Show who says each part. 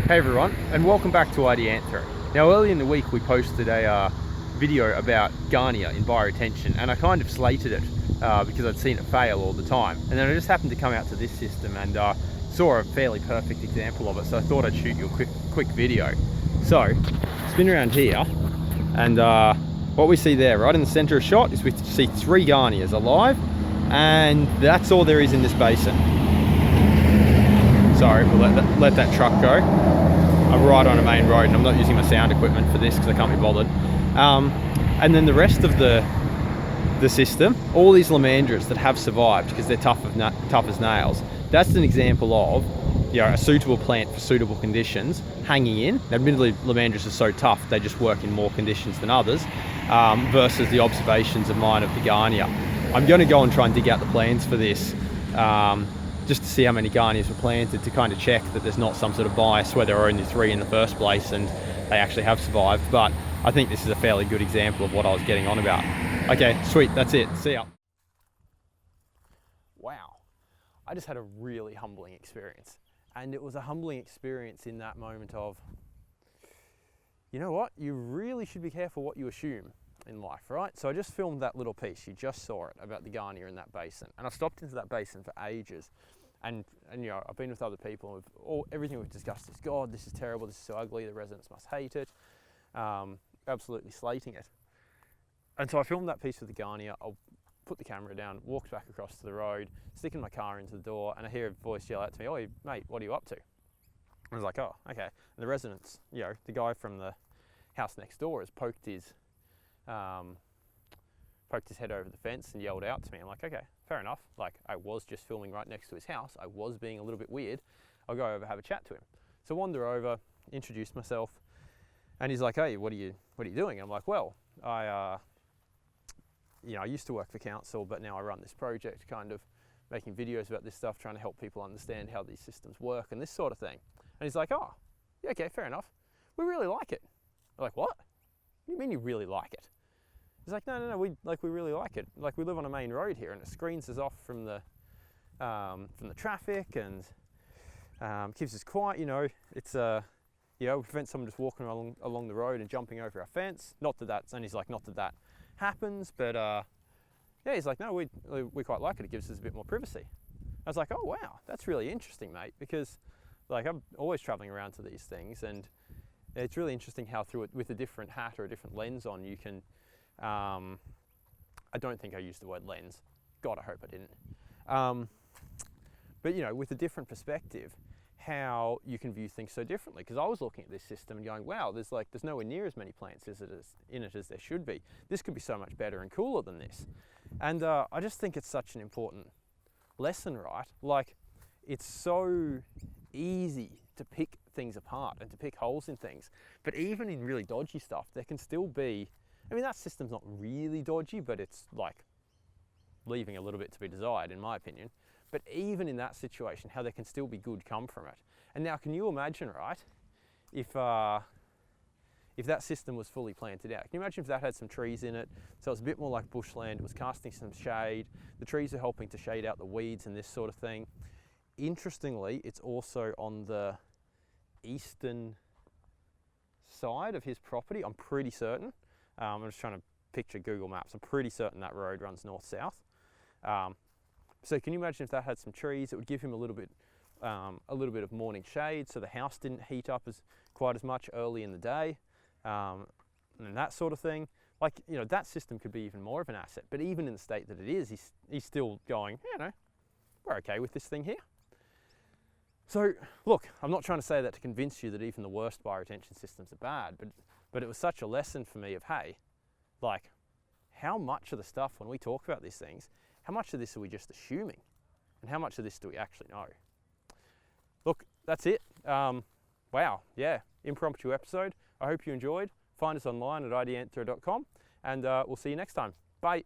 Speaker 1: Hey everyone, and welcome back to Ideanthro. Now earlier in the week we posted a video about Garnia in bioretention, and I kind of slated it because I'd seen it fail all the time. And then I just happened to come out to this system and saw a fairly perfect example of it, so I thought I'd shoot you a quick video. So, spin around here, and what we see there, right in the center of shot, is we see 3 Garnias alive, and that's all there is in this basin. Sorry, we'll let that truck go. I'm right on a main road and I'm not using my sound equipment for this because I can't be bothered. And then the rest of the system, all these Lomandras that have survived because they're tough as nails, that's an example of, you know, a suitable plant for suitable conditions hanging in. Admittedly, Lomandras are so tough they just work in more conditions than others, versus the observations of mine of the Garnia. I'm going to go and try and dig out the plans for this, just to see how many Garnias were planted, to kind of check that there's not some sort of bias where there are only 3 in the first place and they actually have survived. But I think this is a fairly good example of what I was getting on about. Okay, sweet, that's it. See ya. Wow, I just had a really humbling experience. And it was a humbling experience in that moment of, you know what, you really should be careful what you assume in life, right? So I just filmed that little piece, you just saw it, about the Garnia in that basin. And I've stopped into that basin for ages. And you know, I've been with other people, and everything we've discussed is, God, this is terrible, this is so ugly, the residents must hate it, absolutely slating it. And so I filmed that piece with the Garnia. I'll put the camera down, walked back across to the road, sticking my car into the door, and I hear a voice yell out to me, "Oi, mate, what are you up to?" I was like, oh, okay. And the residents, you know, the guy from the house next door has poked his head over the fence and yelled out to me. I'm like, okay, fair enough. Like, I was just filming right next to his house. I was being a little bit weird. I'll go over, have a chat to him. So wander over, introduce myself, and he's like, hey, what are you doing? I'm like, well, I used to work for council, but now I run this project, kind of making videos about this stuff, trying to help people understand how these systems work and this sort of thing. And he's like, oh, yeah, okay, fair enough. We really like it. I'm like, what? What do you mean you really like it? He's like, no, we really like it. Like, we live on a main road here, and it screens us off from the traffic, and keeps us quiet. You know, it's prevents someone just walking along the road and jumping over our fence. And he's like, not that happens, but yeah, he's like, no, we quite like it. It gives us a bit more privacy. I was like, oh wow, that's really interesting, mate, because like I'm always traveling around to these things, and it's really interesting how through it, with a different hat or a different lens on, you can. I don't think I used the word lens. God, I hope I didn't. But you know, with a different perspective, how you can view things so differently. Because I was looking at this system and going, wow, there's nowhere near as many plants in it as there should be. This could be so much better and cooler than this. And I just think it's such an important lesson, right? Like, it's so easy to pick things apart and to pick holes in things. But even in really dodgy stuff, there can still be, I mean, that system's not really dodgy, but it's like leaving a little bit to be desired, in my opinion. But even in that situation, how there can still be good come from it. And now, can you imagine, right, if that system was fully planted out? Can you imagine if that had some trees in it, so it's a bit more like bushland, it was casting some shade, the trees are helping to shade out the weeds and this sort of thing. Interestingly, it's also on the eastern side of his property, I'm pretty certain. I'm just trying to picture Google Maps. I'm pretty certain that road runs north-south. So can you imagine if that had some trees? It would give him a little bit of morning shade, so the house didn't heat up quite as much early in the day, and that sort of thing. Like, you know, that system could be even more of an asset. But even in the state that it is, he's still going, you know, we're okay with this thing here. So look, I'm not trying to say that to convince you that even the worst bioretention systems are bad, but it was such a lesson for me of, hey, like, how much of the stuff when we talk about these things, how much of this are we just assuming? And how much of this do we actually know? Look, that's it. Wow, yeah, impromptu episode. I hope you enjoyed. Find us online at ideanthro.com, and we'll see you next time. Bye.